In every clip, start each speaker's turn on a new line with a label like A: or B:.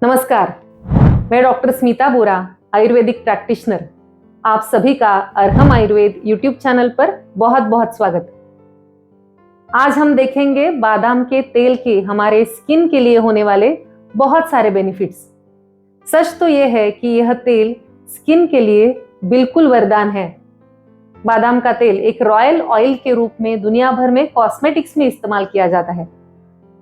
A: नमस्कार, मैं डॉक्टर स्मिता बोरा, आयुर्वेदिक प्रैक्टिशनर। आप सभी का अर्हम आयुर्वेद यूट्यूब चैनल पर बहुत बहुत स्वागत। आज हम देखेंगे बादाम के तेल के हमारे स्किन के लिए होने वाले बहुत सारे बेनिफिट्स। सच तो यह है कि यह तेल स्किन के लिए बिल्कुल वरदान है। बादाम का तेल एक रॉयल ऑयल के रूप में दुनिया भर में कॉस्मेटिक्स में इस्तेमाल किया जाता है।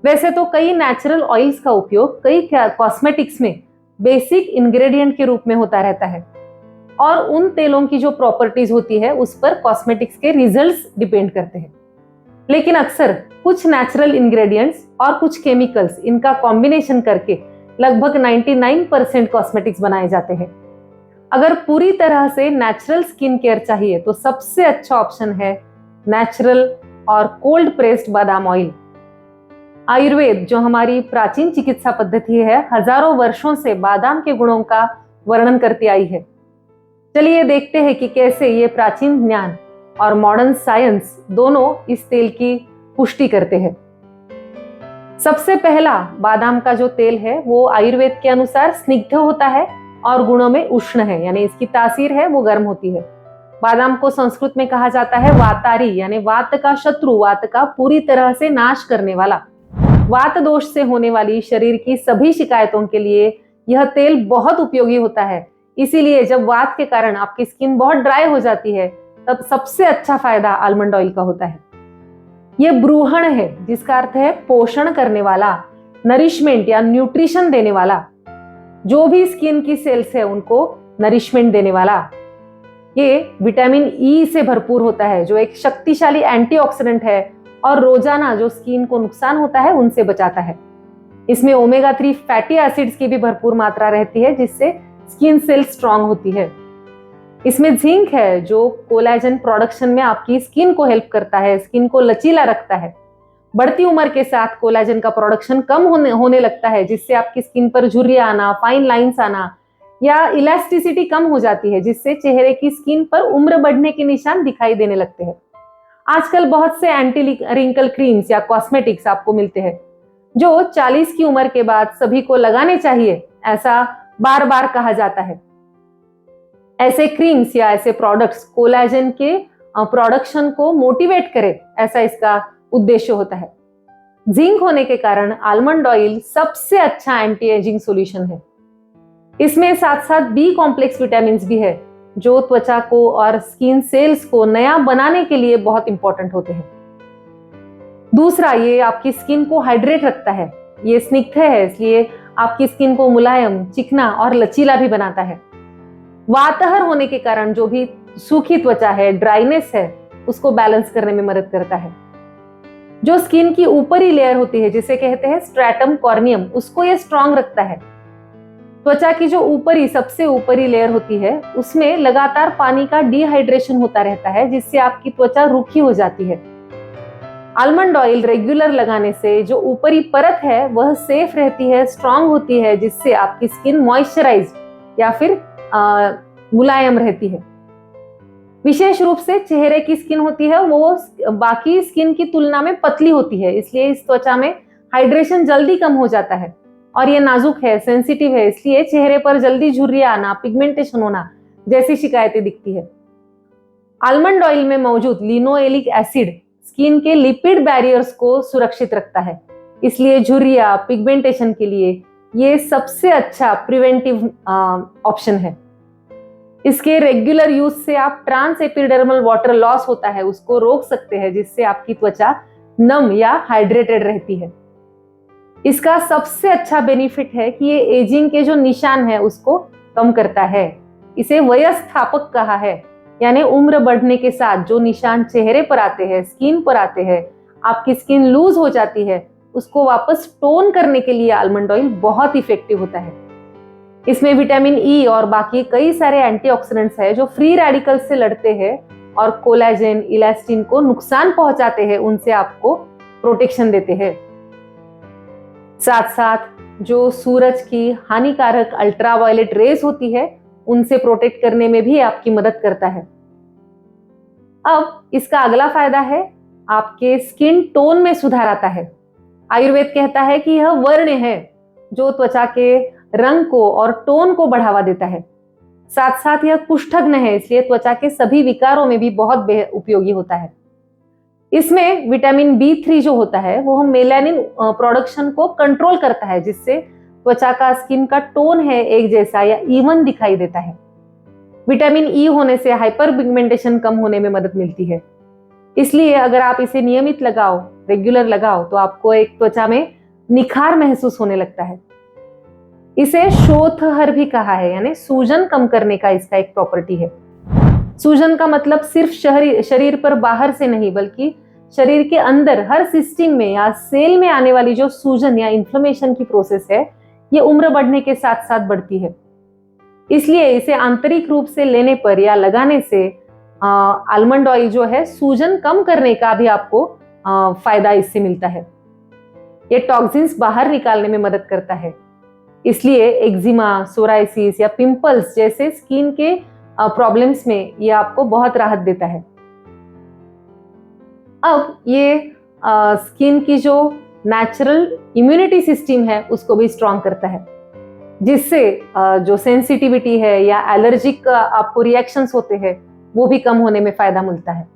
A: वैसे तो कई नेचुरल ऑयल्स का उपयोग कई कॉस्मेटिक्स में बेसिक इंग्रेडिएंट के रूप में होता रहता है और उन तेलों की जो प्रॉपर्टीज होती है उस पर कॉस्मेटिक्स के रिजल्ट्स डिपेंड करते हैं। लेकिन अक्सर कुछ नेचुरल इंग्रेडिएंट्स और कुछ केमिकल्स इनका कॉम्बिनेशन करके लगभग 99% कॉस्मेटिक्स बनाए जाते हैं। अगर पूरी तरह से नेचुरल स्किन केयर चाहिए तो सबसे अच्छा ऑप्शन है नेचुरल और कोल्ड प्रेस्ड बादाम ऑयल। आयुर्वेद जो हमारी प्राचीन चिकित्सा पद्धति है, हजारों वर्षों से बादाम के गुणों का वर्णन करती आई है। चलिए देखते हैं कि कैसे ये प्राचीन ज्ञान और मॉडर्न साइंस दोनों इस तेल की पुष्टि करते हैं। सबसे पहला बादाम का जो तेल है वो आयुर्वेद के अनुसार स्निग्ध होता है और गुणों में उष्ण है, यानी इसकी तासीर है वो गर्म होती है। बादाम को संस्कृत में कहा जाता है वातारी, यानी वात का शत्रु, वात का पूरी तरह से नाश करने वाला। वात दोष से होने वाली शरीर की सभी शिकायतों के लिए यह तेल बहुत उपयोगी होता है। इसीलिए जब वात के कारण आपकी स्किन बहुत ड्राई हो जाती है तब सबसे अच्छा फायदा आलमंड ऑयल का होता है। यह ब्रूहण है, जिसका अर्थ है पोषण करने वाला, नरिशमेंट या न्यूट्रिशन देने वाला। जो भी स्किन की सेल्स है उनको नरिशमेंट देने वाला। ये विटामिन ई से भरपूर होता है जो एक शक्तिशाली एंटीऑक्सीडेंट है और रोजाना जो स्किन को नुकसान होता है उनसे बचाता है। इसमें ओमेगा 3 फैटी एसिड्स की भी भरपूर मात्रा रहती है जिससे स्किन सेल स्ट्रांग होती है। इसमें जिंक है जो कोलेजन प्रोडक्शन में आपकी स्किन को हेल्प करता है, स्किन को लचीला रखता है। बढ़ती उम्र के साथ कोलेजन का प्रोडक्शन कम होने लगता है जिससे आपकी स्किन पर झुर्रियां आना, फाइन लाइंस आना या इलास्टिसिटी कम हो जाती है, जिससे चेहरे की स्किन पर उम्र बढ़ने के निशान दिखाई देने लगते हैं। आजकल बहुत से एंटी रिंकल क्रीम्स या कॉस्मेटिक्स आपको मिलते हैं जो 40 की उम्र के बाद सभी को लगाने चाहिए, ऐसा बार बार कहा जाता है। ऐसे क्रीम्स या ऐसे प्रोडक्ट्स कोलेजन के प्रोडक्शन को मोटिवेट करे, ऐसा इसका उद्देश्य होता है। जिंक होने के कारण आलमंड ऑयल सबसे अच्छा एंटी एजिंग सॉल्यूशन है। इसमें साथ साथ बी कॉम्प्लेक्स विटामिन भी है जो त्वचा को और स्किन सेल्स को नया बनाने के लिए बहुत इंपॉर्टेंट होते हैं। दूसरा, ये आपकी स्किन को हाइड्रेट रखता है। ये स्निग्ध है इसलिए आपकी स्किन को मुलायम, चिकना और लचीला भी बनाता है। वातहर होने के कारण जो भी सूखी त्वचा है, ड्राइनेस है, उसको बैलेंस करने में मदद करता है। जो स्किन की ऊपरी लेयर होती है जिसे कहते हैं स्ट्रैटम कॉर्नियम, उसको ये स्ट्रांग रखता है। त्वचा की जो सबसे ऊपरी लेयर होती है उसमें लगातार पानी का डिहाइड्रेशन होता रहता है जिससे आपकी त्वचा रूखी हो जाती है। आलमंड ऑयल रेगुलर लगाने से जो ऊपरी परत है वह सेफ रहती है, स्ट्रांग होती है, जिससे आपकी स्किन मॉइस्चराइज्ड या फिर मुलायम रहती है। विशेष रूप से चेहरे की स्किन होती है वो बाकी स्किन की तुलना में पतली होती है, इसलिए इस त्वचा में हाइड्रेशन जल्दी कम हो जाता है और ये नाजुक है, सेंसिटिव है, इसलिए चेहरे पर जल्दी झुर्रियां आना, पिगमेंटेशन होना जैसी शिकायतें दिखती है। आलमंड ऑयल में मौजूद लिनोएलिक एसिड स्किन के लिपिड बैरियर्स को सुरक्षित रखता है, इसलिए झुर्रियां, पिगमेंटेशन के लिए ये सबसे अच्छा प्रिवेंटिव ऑप्शन है। इसके रेगुलर यूज से आप ट्रांस एपिडर्मल वाटर लॉस होता है उसको रोक सकते हैं, जिससे आपकी त्वचा नम या हाइड्रेटेड रहती है। इसका सबसे अच्छा बेनिफिट है कि ये एजिंग के जो निशान है उसको कम करता है। इसे वयस्थापक कहा है, यानी उम्र बढ़ने के साथ जो निशान चेहरे पर आते हैं, स्किन पर आते हैं, आपकी स्किन लूज हो जाती है, उसको वापस टोन करने के लिए आलमंड ऑयल बहुत इफेक्टिव होता है। इसमें विटामिन ई और बाकी कई सारे एंटीऑक्सीडेंट्स है जो फ्री रेडिकल्स से लड़ते हैं और कोलेजन, इलास्टिन को नुकसान पहुंचाते हैं, उनसे आपको प्रोटेक्शन देते हैं। साथ साथ जो सूरज की हानिकारक अल्ट्रावायलेट रेस होती है उनसे प्रोटेक्ट करने में भी आपकी मदद करता है। अब इसका अगला फायदा है आपके स्किन टोन में सुधार आता है। आयुर्वेद कहता है कि यह वर्ण है जो त्वचा के रंग को और टोन को बढ़ावा देता है। साथ साथ यह कुष्ठग्न है, इसलिए त्वचा के सभी विकारों में भी बहुत उपयोगी होता है। इसमें विटामिन B3 जो होता है वो मेलानिन प्रोडक्शन को कंट्रोल करता है, जिससे त्वचा का स्किन का टोन है एक जैसा या इवन दिखाई देता है। विटामिन E होने से हाइपर पिगमेंटेशन कम होने में मदद मिलती है। इसलिए अगर आप इसे नियमित लगाओ, रेगुलर लगाओ, तो आपको एक त्वचा में निखार महसूस होने लगता है। इसे शोथहर भी कहा है, यानी सूजन कम करने का इसका एक प्रॉपर्टी है। सूजन का मतलब सिर्फ शरीर पर बाहर से नहीं, बल्कि शरीर के अंदर हर सिस्टम में या सेल में आने वाली जो सूजन या इन्फ्लेमेशन की प्रोसेस है, ये उम्र बढ़ने के साथ साथ बढ़ती है। इसलिए इसे आंतरिक रूप से लेने पर या लगाने से आलमंड ऑयल जो है सूजन कम करने का भी आपको फायदा इससे मिलता है। ये टॉक्सिन्स बाहर निकालने में मदद करता है। इसलिए एक्जिमा, सोराइसिस या पिंपल्स जैसे स्किन के प्रॉब्लम्स में ये आपको बहुत राहत देता है। अब ये स्किन की जो नेचुरल इम्यूनिटी सिस्टम है उसको भी स्ट्रॉन्ग करता है, जिससे जो सेंसिटिविटी है या एलर्जिक आपको रिएक्शंस होते हैं वो भी कम होने में फायदा मिलता है।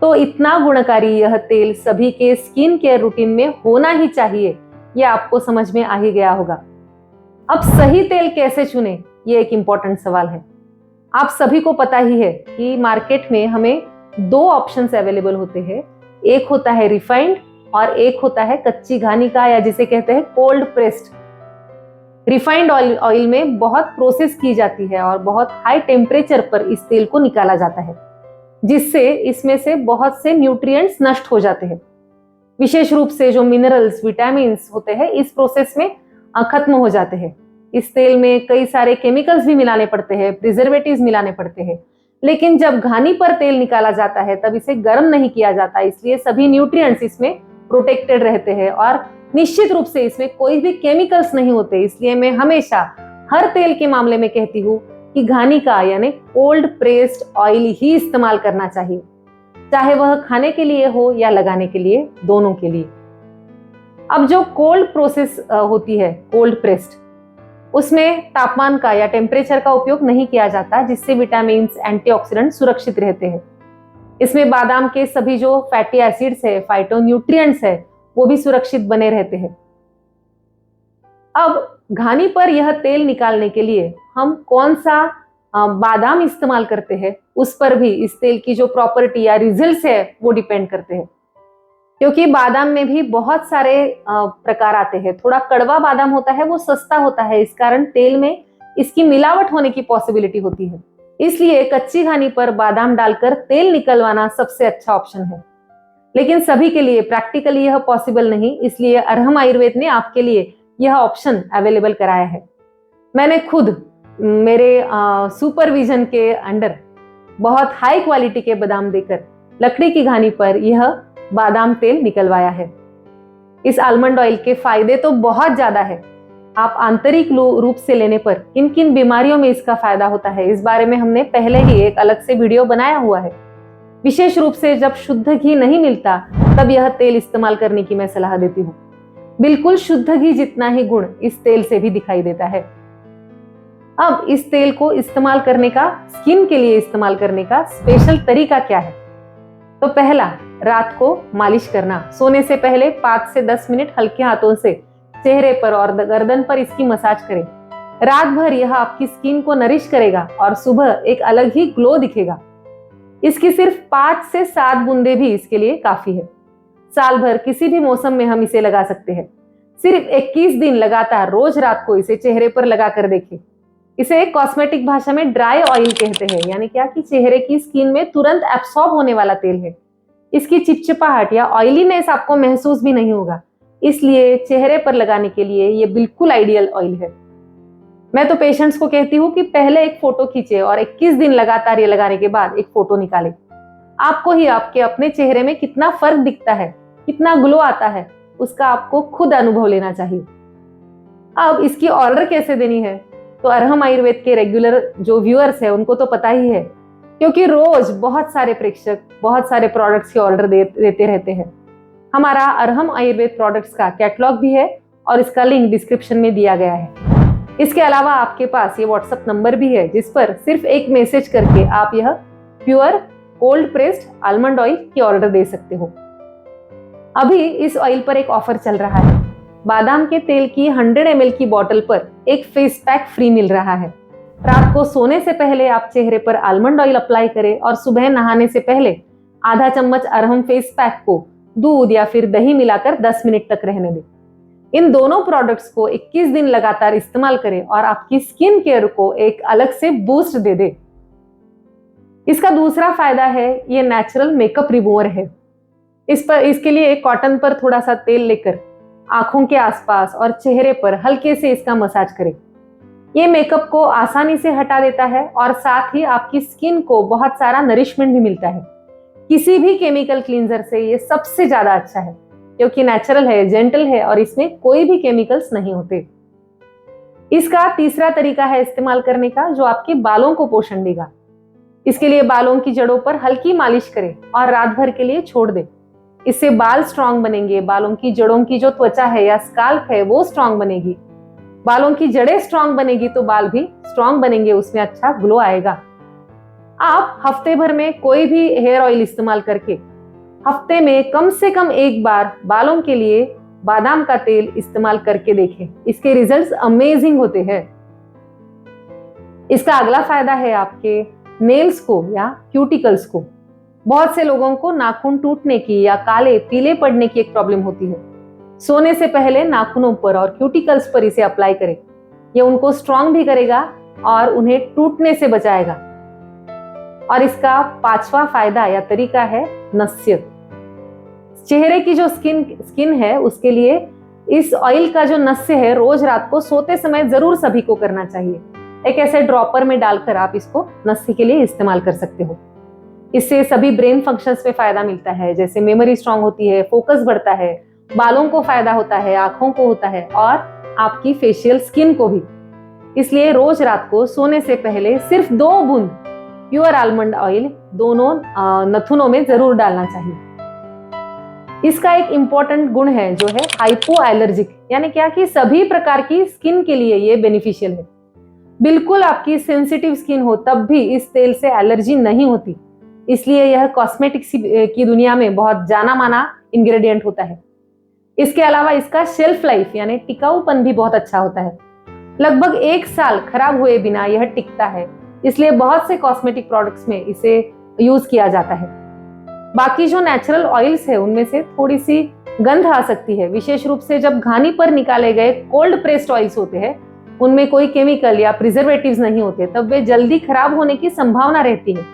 A: तो इतना गुणकारी यह तेल सभी के स्किन केयर रूटीन में होना ही चाहिए, ये आपको समझ में आ ही गया होगा। अब सही तेल कैसे चुने, ये एक इंपॉर्टेंट सवाल है। आप सभी को पता ही है कि मार्केट में हमें 2 ऑप्शंस अवेलेबल होते हैं। एक होता है रिफाइंड और एक होता है कच्ची घानी का, या जिसे कहते हैं कोल्ड प्रेस्ड। रिफाइंड ऑयल में बहुत प्रोसेस की जाती है और बहुत हाई टेम्परेचर पर इस तेल को निकाला जाता है, जिससे इसमें से बहुत से न्यूट्रिएंट्स नष्ट हो जाते हैं। विशेष रूप से जो मिनरल्स, विटामिन्स होते हैं इस प्रोसेस में खत्म हो जाते हैं। इस तेल में कई सारे केमिकल्स भी मिलाने पड़ते हैं, प्रिजर्वेटिव्स मिलाने पड़ते हैं। लेकिन जब घानी पर तेल निकाला जाता है तब इसे गर्म नहीं किया जाता, इसलिए सभी न्यूट्रिएंट्स इसमें प्रोटेक्टेड रहते हैं और निश्चित रूप से इसमें कोई भी केमिकल्स नहीं होते। इसलिए मैं हमेशा हर तेल के मामले में कहती हूँ कि घानी का यानी कोल्ड प्रेस्ड ऑयल ही इस्तेमाल करना चाहिए, चाहे वह खाने के लिए हो या लगाने के लिए, दोनों के लिए। अब जो कोल्ड प्रोसेस होती है, कोल्ड प्रेस्ड, उसमें तापमान का या टेम्परेचर का उपयोग नहीं किया जाता, जिससे विटामिन, एंटीऑक्सीडेंट सुरक्षित रहते हैं। इसमें बादाम के सभी जो फैटी एसिड्स है, फाइटोन्यूट्रिएंट्स है, वो भी सुरक्षित बने रहते हैं। अब घानी पर यह तेल निकालने के लिए हम कौन सा बादाम इस्तेमाल करते हैं, उस पर भी इस तेल की जो प्रॉपर्टी या रिजल्ट्स है वो डिपेंड करते हैं। क्योंकि बादाम में भी बहुत सारे प्रकार आते हैं। थोड़ा कड़वा बादाम होता है, वो सस्ता होता है, इस कारण तेल में इसकी मिलावट होने की पॉसिबिलिटी होती है। इसलिए कच्ची घानी पर बादाम डालकर तेल निकलवाना सबसे अच्छा ऑप्शन है। लेकिन सभी के लिए प्रैक्टिकली यह पॉसिबल नहीं, इसलिए अरहम आयुर्वेद ने आपके लिए यह ऑप्शन अवेलेबल कराया है। मैंने खुद मेरे सुपरविजन के अंडर बहुत हाई क्वालिटी के बादाम देकर लकड़ी की घानी पर यह बादाम तेल निकलवाया है। इस आलमंड ऑयल के फायदे तो बहुत ज्यादा है। आप आंतरिक रूप से लेने पर किन किन बीमारियों में इसका फायदा होता है, इस बारे में हमने पहले ही एक अलग से वीडियो बनाया हुआ है। विशेष रूप से जब शुद्ध घी नहीं मिलता तब यह तेल इस्तेमाल करने की मैं सलाह देती हूँ। बिल्कुल शुद्ध घी जितना ही गुण इस तेल से भी दिखाई देता है। अब इस तेल को इस्तेमाल करने का, स्किन के लिए इस्तेमाल करने का स्पेशल तरीका क्या है? तो पहला, रात को मालिश करना। सोने से पहले 5 से 10 मिनट हल्के हाथों से चेहरे पर और गर्दन पर इसकी मसाज करें। रात भर यह आपकी स्किन को नरिश करेगा और सुबह एक अलग ही ग्लो दिखेगा। इसकी सिर्फ 5 से 7 बूंदे भी इसके लिए काफी है। साल भर किसी भी मौसम में हम इसे लगा सकते हैं। सिर्फ 21 दिन लगातार रोज रात को इसे चेहरे पर लगा कर देखें। इसे कॉस्मेटिक भाषा में ड्राई ऑयल कहते हैं, यानी क्या कि चेहरे की स्किन में तुरंत एब्सॉर्ब होने वाला तेल है। इसकी चिपचिपाहट या ऑयलीनेस आपको महसूस भी नहीं होगा, इसलिए चेहरे पर लगाने के लिए ये बिल्कुल आइडियल ऑयल है। मैं तो पेशेंट्स को कहती हूँ कि पहले एक फोटो खींचे और 21 दिन लगातार ये लगाने के बाद एक फोटो निकाले। आपको ही आपके अपने चेहरे में कितना फर्क दिखता है, कितना ग्लो आता है, उसका आपको खुद अनुभव लेना चाहिए। अब इसकी ऑर्डर कैसे देनी है? तो अरहम आयुर्वेद के रेगुलर जो व्यूअर्स है उनको तो पता ही है, क्योंकि रोज बहुत सारे प्रेक्षक बहुत सारे प्रोडक्ट्स के ऑर्डर देते रहते हैं। हमारा अरहम आयुर्वेद प्रोडक्ट्स का कैटलॉग भी है और इसका लिंक डिस्क्रिप्शन में दिया गया है। इसके अलावा आपके पास ये व्हाट्सएप नंबर भी है जिस पर सिर्फ एक मैसेज करके आप यह pure cold pressed almond oil की ऑर्डर दे सकते हो। अभी इस ऑयल पर एक ऑफर चल रहा है। बादाम के तेल की 100 ml की बोतल पर एक फेस पैक फ्री मिल रहा है। रात को सोने से पहले आप चेहरे पर आलमंड ऑयल अप्लाई करें और सुबह नहाने से पहले आधा चम्मच अरहम फेस पैक को दूध या फिर दही मिलाकर 10 मिनट तक रहने दें। इन दोनों प्रोडक्ट्स को 21 दिन लगातार इस्तेमाल करें और आपकी स्किन केयर को एक अलग से बूस्ट दे दे। इसका दूसरा फायदा है ये नेचुरल मेकअप रिमूवर है। इसके लिए कॉटन पर थोड़ा सा तेल लेकर आंखों के आसपास और चेहरे पर हल्के से इसका मसाज करें। ये मेकअप को आसानी से हटा देता है और साथ ही आपकी स्किन को बहुत सारा नरिशमेंट भी मिलता है। किसी भी केमिकल क्लींजर से ये सबसे ज्यादा अच्छा है क्योंकि नेचुरल है, जेंटल है और इसमें कोई भी केमिकल्स नहीं होते। इसका तीसरा तरीका है इस्तेमाल करने का जो आपके बालों को पोषण देगा। इसके लिए बालों की जड़ों पर हल्की मालिश करें और रात भर के लिए छोड़ दें। इससे बाल स्ट्रांग बनेंगे, बालों की जड़ों की जो त्वचा है या स्काल्प है वो स्ट्रांग बनेगी। बालों की जड़ें स्ट्रांग बनेगी तो बाल भी स्ट्रांग बनेंगे, उसमें अच्छा ग्लो आएगा। आप हफ्ते भर में कोई भी हेयर ऑयल इस्तेमाल करके हफ्ते में कम से कम एक बार बालों के लिए बादाम का तेल इस्तेमाल करके देखें। इसके रिजल्ट्स अमेजिंग होते हैं। इसका अगला फायदा है आपके नेल्स को या क्यूटिकल्स को। बहुत से लोगों को नाखून टूटने की या काले पीले पड़ने की एक प्रॉब्लम होती है। सोने से पहले नाखूनों पर और क्यूटिकल्स पर इसे अप्लाई करें। यह उनको स्ट्रांग भी करेगा और उन्हें टूटने से बचाएगा। और इसका पांचवा फायदा या तरीका है नस्य। चेहरे की जो स्किन है उसके लिए इस ऑयल का जो नस्य है रोज रात को सोते समय जरूर सभी को करना चाहिए। एक ऐसे ड्रॉपर में डालकर आप इसको नस्य के लिए इस्तेमाल कर सकते हो। इससे सभी ब्रेन फंक्शंस पे फायदा मिलता है, जैसे मेमोरी स्ट्रांग होती है, फोकस बढ़ता है, बालों को फायदा होता है, आंखों को होता है और आपकी फेशियल स्किन को भी। इसलिए रोज रात को सोने से पहले सिर्फ 2 बूंद प्योर आलमंड ऑयल दोनों नथुनों में जरूर डालना चाहिए। इसका एक इंपॉर्टेंट गुण है जो है हाइपो एलर्जिक, यानी क्या कि सभी प्रकार की स्किन के लिए ये बेनिफिशियल है। बिल्कुल आपकी सेंसिटिव स्किन हो तब भी इस तेल से एलर्जी नहीं होती। इसलिए यह कॉस्मेटिक्स की दुनिया में बहुत जाना माना इंग्रेडिएंट होता है। इसके अलावा इसका शेल्फ लाइफ यानी टिकाऊपन भी बहुत अच्छा होता है। लगभग 1 साल खराब हुए बिना यह टिकता है। इसलिए बहुत से कॉस्मेटिक प्रोडक्ट्स में इसे यूज किया जाता है। बाकी जो नेचुरल ऑयल्स है उनमें से थोड़ी सी गंध आ सकती है, विशेष रूप से जब घानी पर निकाले गए कोल्ड प्रेस्ड ऑयल्स होते हैं, उनमें कोई केमिकल या प्रिजर्वेटिव्स नहीं होते, तब वे जल्दी खराब होने की संभावना रहती है।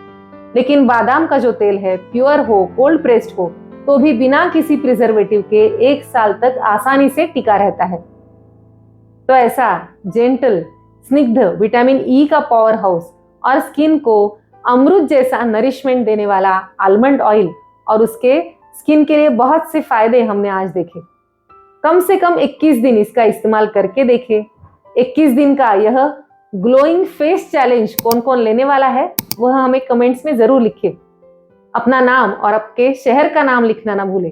A: लेकिन बादाम का जो तेल है प्योर हो, कोल्ड प्रेस्ड हो, तो भी बिना किसी प्रिजर्वेटिव के 1 साल तक आसानी से टिका रहता है। तो ऐसा जेंटल, स्निग्ध, विटामिन ई का पावर हाउस और स्किन को अमृत जैसा नरिशमेंट देने वाला आलमंड ऑयल और उसके स्किन के लिए बहुत से फायदे हमने आज देखे। कम से कम 21 दिन इसका इस्तेमाल करके देखें। 21 दिन का यह ग्लोइंग फेस चैलेंज कौन कौन लेने वाला है वह हमें कमेंट्स में जरूर लिखिए। अपना नाम और आपके शहर का नाम लिखना ना भूलें।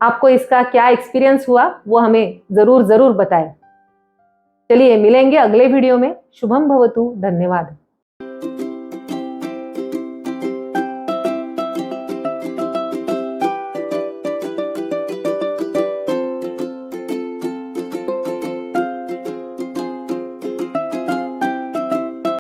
A: आपको इसका क्या एक्सपीरियंस हुआ वो हमें जरूर बताएं। चलिए मिलेंगे अगले वीडियो में। शुभम भवतु। धन्यवाद।